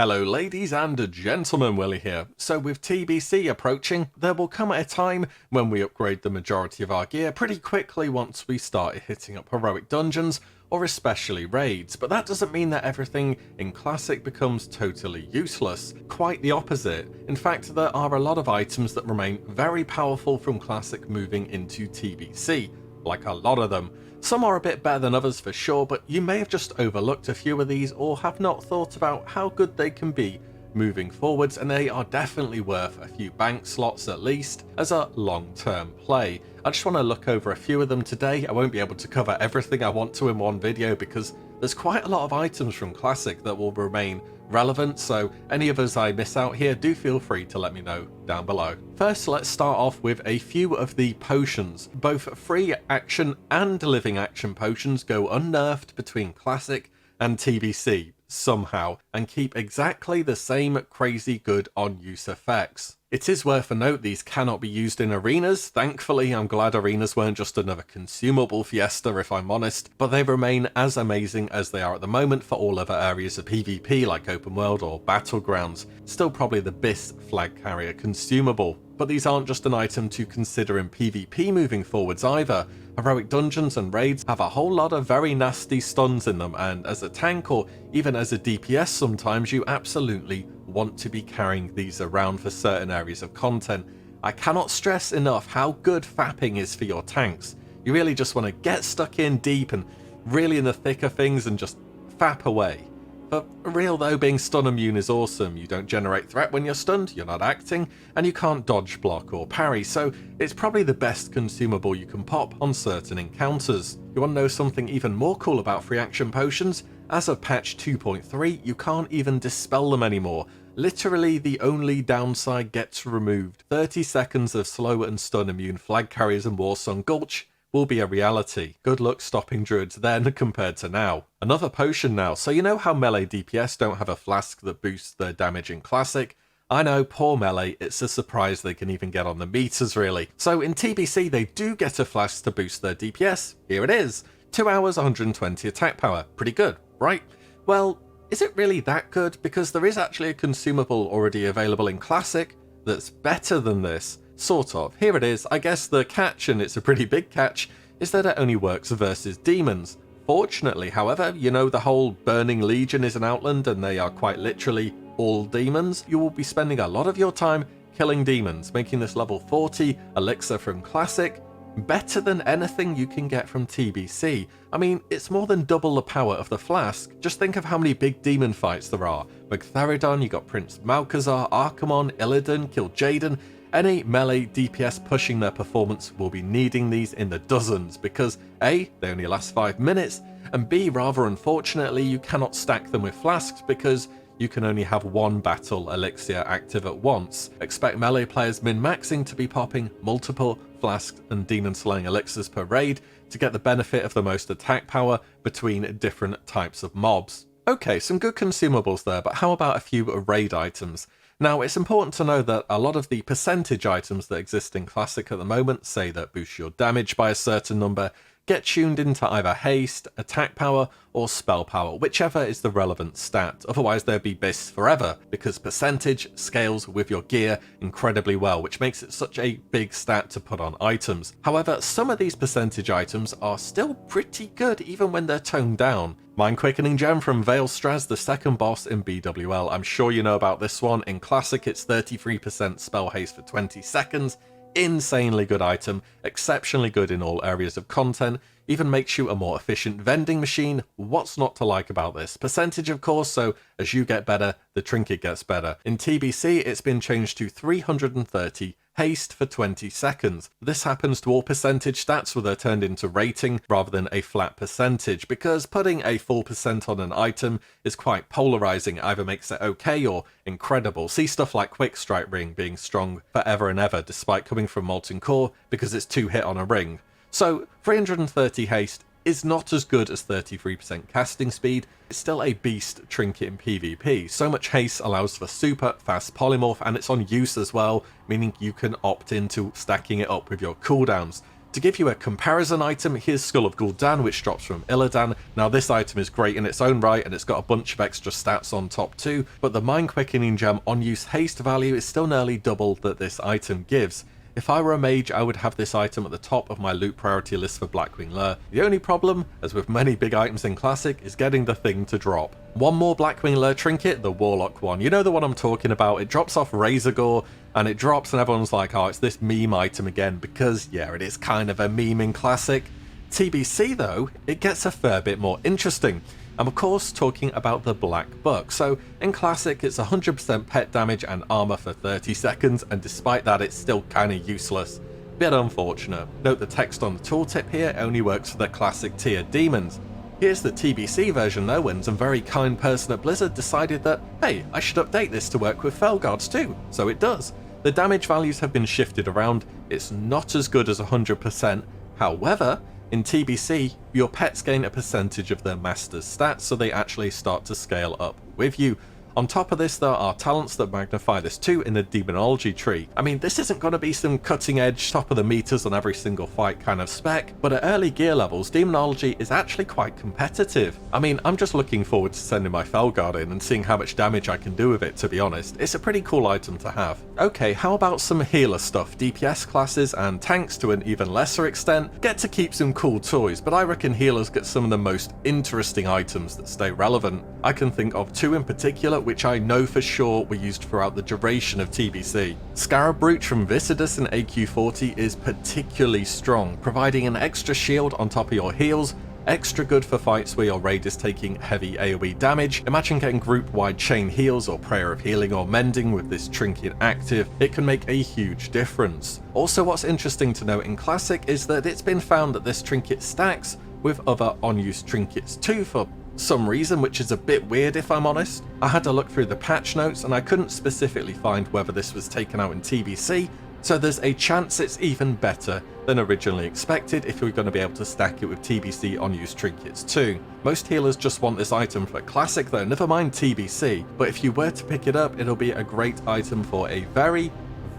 Hello ladies and gentlemen, Willie here. So with TBC approaching, there will come a time when we upgrade the majority of our gear pretty quickly once we start hitting up heroic dungeons, or especially raids, but that doesn't mean that everything in Classic becomes totally useless. Quite the opposite. In fact, there are a lot of items that remain very powerful from Classic moving into TBC. Like a lot of them. Some are a bit better than others for sure, but you may have just overlooked a few of these or have not thought about how good they can be moving forwards, and they are definitely worth a few bank slots at least as a long-term play. I just want to look over a few of them today. I won't be able to cover everything I want to in one video because there's quite a lot of items from Classic that will remain relevant, so any of us I miss out here, do feel free to let me know down below. First, let's start off with a few of the potions. Both free action and living action potions go unnerfed between Classic and TBC somehow, and keep exactly the same crazy good on-use effects. It is worth a note these cannot be used in arenas. Thankfully, I'm glad arenas weren't just another consumable fiesta if I'm honest, but they remain as amazing as they are at the moment for all other areas of PvP like open world or battlegrounds. Still probably the best flag carrier consumable. But these aren't just an item to consider in PvP moving forwards either. Heroic dungeons and raids have a whole lot of very nasty stuns in them, and as a tank or even as a DPS sometimes you absolutely want to be carrying these around for certain areas of content. I cannot stress enough how good fapping is for your tanks. You really just want to get stuck in deep and really in the thick of things and just fap away. For real though, being stun immune is awesome. You don't generate threat when you're stunned, you're not acting, and you can't dodge, block or parry, so it's probably the best consumable you can pop on certain encounters. You want to know something even more cool about free action potions? As of patch 2.3, you can't even dispel them anymore. Literally the only downside gets removed. 30 seconds of slow and stun immune flag carriers in Warsong Gulch will be a reality. Good luck stopping druids then compared to now. Another potion now. So you know how melee DPS don't have a flask that boosts their damage in Classic? I know, poor melee, it's a surprise they can even get on the meters really. So in TBC they do get a flask to boost their DPS. Here it is. 2 hours 120 attack power. Pretty good, right? Well, is it really that good? Because there is actually a consumable already available in Classic that's better than this. Sort of. Here it is. I guess the catch, and it's a pretty big catch, is that it only works versus demons. Fortunately, however, you know the whole Burning Legion is an outland and they are quite literally all demons. You will be spending a lot of your time killing demons, making this level 40 elixir from Classic better than anything you can get from TBC. I mean, it's more than double the power of the flask. Just think of how many big demon fights there are. Magtheridon, you got Prince Malchezaar, Archimonde, Illidan, Kil'jaeden. Any melee DPS pushing their performance will be needing these in the dozens because A, they only last 5 minutes, and B, rather unfortunately, you cannot stack them with flasks because you can only have one battle elixir active at once. Expect melee players min-maxing to be popping multiple flasks and demon slaying elixirs per raid to get the benefit of the most attack power between different types of mobs. Okay, some good consumables there, but how about a few raid items? Now, it's important to know that a lot of the percentage items that exist in Classic at the moment, say that boost your damage by a certain number, get tuned into either haste, attack power, or spell power, whichever is the relevant stat. Otherwise they'd be bis forever, because percentage scales with your gear incredibly well, which makes it such a big stat to put on items. However, some of these percentage items are still pretty good even when they're toned down. Mind Quickening Gem from Vale Straz, the second boss in BWL. I'm sure you know about this one. In Classic it's 33% spell haste for 20 seconds. Insanely good item, exceptionally good in all areas of content, even makes you a more efficient vending machine. What's not to like about this? Percentage of course, so as you get better, the trinket gets better. In TBC it's been changed to 330 haste for 20 seconds. This happens to all percentage stats where they're turned into rating rather than a flat percentage, because putting a full percent on an item is quite polarizing, either makes it okay or incredible. See stuff like Quick Strike Ring being strong forever and ever despite coming from Molten Core because it's 2 hit on a ring. So 330 haste is not as good as 33% casting speed. It's still a beast trinket in PvP. So much haste allows for super fast polymorph, and it's on use as well, meaning you can opt into stacking it up with your cooldowns. To give you a comparison item, here's Skull of Gul'dan, which drops from Illidan. Now this item is great in its own right, and it's got a bunch of extra stats on top too, but the Mind Quickening Gem on use haste value is still nearly double that this item gives. If I were a mage, I would have this item at the top of my loot priority list for Blackwing Lure. The only problem, as with many big items in Classic, is getting the thing to drop. One more Blackwing Lure trinket, the Warlock one. You know the one I'm talking about. It drops off Razor Gore, and it drops and everyone's like, oh, it's this meme item again, because yeah, it is kind of a meme in Classic. TBC though, it gets a fair bit more interesting. I'm of course talking about the Blackbook. So in Classic it's 100% pet damage and armor for 30 seconds, and despite that it's still kinda useless. Bit unfortunate. Note the text on the tooltip here only works for the Classic tier demons. Here's the TBC version though, when some very kind person at Blizzard decided that, hey, I should update this to work with Felguards too, so it does. The damage values have been shifted around, it's not as good as 100%, however, in TBC, your pets gain a percentage of their master's stats, so they actually start to scale up with you. On top of this, there are talents that magnify this too in the demonology tree. I mean, this isn't going to be some cutting edge, top of the meters on every single fight kind of spec, but at early gear levels, demonology is actually quite competitive. I mean, I'm just looking forward to sending my Felguard in and seeing how much damage I can do with it, to be honest. It's a pretty cool item to have. Okay, how about some healer stuff? DPS classes and tanks to an even lesser extent get to keep some cool toys, but I reckon healers get some of the most interesting items that stay relevant. I can think of two in particular which I know for sure were used throughout the duration of TBC. Scarab Brooch from Viscidus in AQ40 is particularly strong, providing an extra shield on top of your heals, extra good for fights where your raid is taking heavy AoE damage. Imagine getting group-wide chain heals or Prayer of Healing or Mending with this trinket active. It can make a huge difference. Also, what's interesting to note in Classic is that it's been found that this trinket stacks with other on-use trinkets too for some reason, which is a bit weird if I'm honest. I had to look through the patch notes and I couldn't specifically find whether this was taken out in TBC, so there's a chance it's even better than originally expected if you're going to be able to stack it with TBC on-use trinkets too. Most healers just want this item for Classic though, never mind TBC, but if you were to pick it up, it'll be a great item for a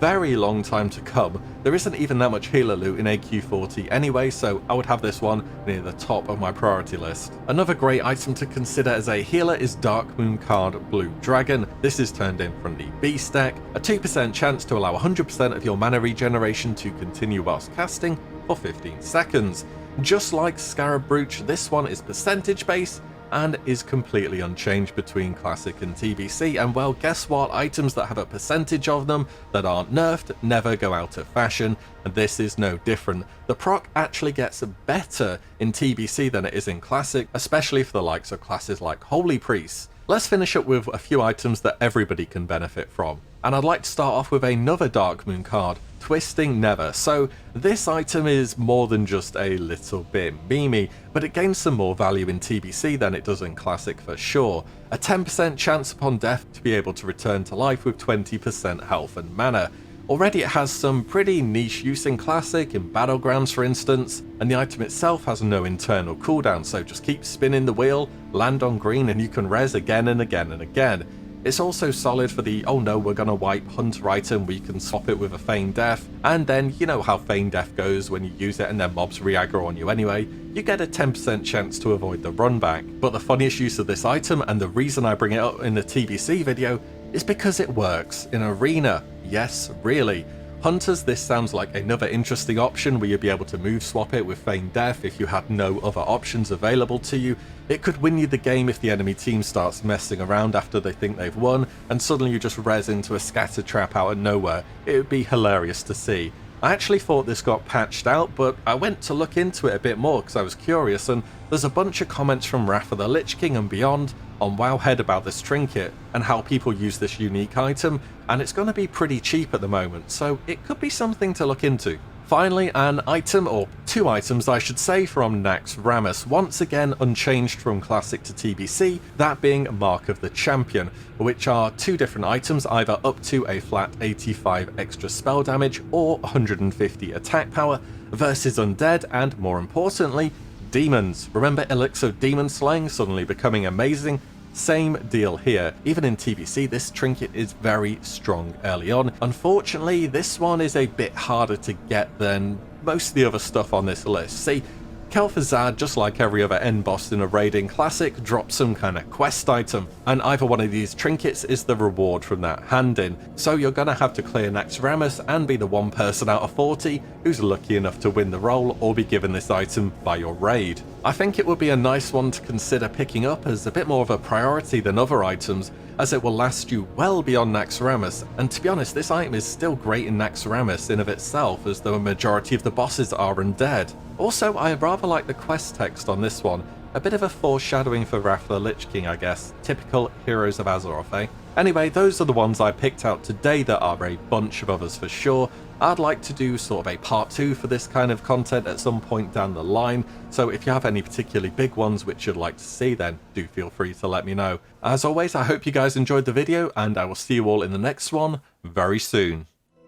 very long time to come. There isn't even that much healer loot in AQ40 anyway, so I would have this one near the top of my priority list. Another great item to consider as a healer is Darkmoon Card Blue Dragon. This is turned in from the B stack, a 2% chance to allow 100% of your mana regeneration to continue whilst casting for 15 seconds. Just like Scarab Brooch, this one is percentage based and is completely unchanged between Classic and TBC, and well, guess what? Items that have a percentage of them that aren't nerfed never go out of fashion, and this is no different. The proc actually gets better in TBC than it is in Classic, especially for the likes of classes like Holy Priests. Let's finish up with a few items that everybody can benefit from, and I'd like to start off with another Darkmoon card, Twisting Never. So this item is more than just a little bit memey, but it gains some more value in TBC than it does in Classic for sure. A 10% chance upon death to be able to return to life with 20% health and mana. Already it has some pretty niche use in Classic, in Battlegrounds for instance, and the item itself has no internal cooldown, so just keep spinning the wheel, land on green and you can res again and again and again. It's also solid for the, oh no, we're gonna wipe Hunter item, we can swap it with a Feigned Death, and then you know how Feigned Death goes when you use it and then mobs re-aggro on you anyway, you get a 10% chance to avoid the run back. But the funniest use of this item, and the reason I bring it up in the TBC video, is because it works in Arena. Yes, really. Hunters, this sounds like another interesting option where you'd be able to move swap it with Feigned Death if you had no other options available to you. It could win you the game if the enemy team starts messing around after they think they've won, and suddenly you just res into a scatter trap out of nowhere. It would be hilarious to see. I actually thought this got patched out, but I went to look into it a bit more because I was curious, and there's a bunch of comments from Wrath of the Lich King and beyond on Wowhead about this trinket and how people use this unique item, and it's going to be pretty cheap at the moment, so it could be something to look into. Finally, an item, or two items I should say, from Nax Rammus, once again unchanged from Classic to TBC, that being Mark of the Champion, which are two different items, either up to a flat 85 extra spell damage or 150 attack power, versus undead and, more importantly, demons. Remember Elixir of Demon Slaying suddenly becoming amazing? Same deal here. Even in TBC, this trinket is very strong early on. Unfortunately, this one is a bit harder to get than most of the other stuff on this list. See, Kel'Thuzad, just like every other end boss in a raiding classic, drops some kind of quest item, and either one of these trinkets is the reward from that hand-in, so you're gonna have to clear Naxxramas and be the one person out of 40 who's lucky enough to win the role or be given this item by your raid. I think it would be a nice one to consider picking up as a bit more of a priority than other items, as it will last you well beyond Naxxramas, and to be honest, this item is still great in Naxxramas in of itself, as the majority of the bosses are undead. Also, I rather like the quest text on this one, a bit of a foreshadowing for Wrath of the Lich King, I guess. Typical Heroes of Azeroth, eh? Anyway, those are the ones I picked out today. There are a bunch of others for sure. I'd like to do sort of a part 2 for this kind of content at some point down the line, so if you have any particularly big ones which you'd like to see, then do feel free to let me know. As always, I hope you guys enjoyed the video, and I will see you all in the next one very soon.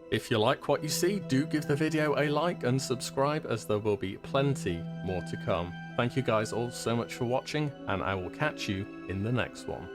If you like what you see, do give the video a like and subscribe, as there will be plenty more to come. Thank you guys all so much for watching, and I will catch you in the next one.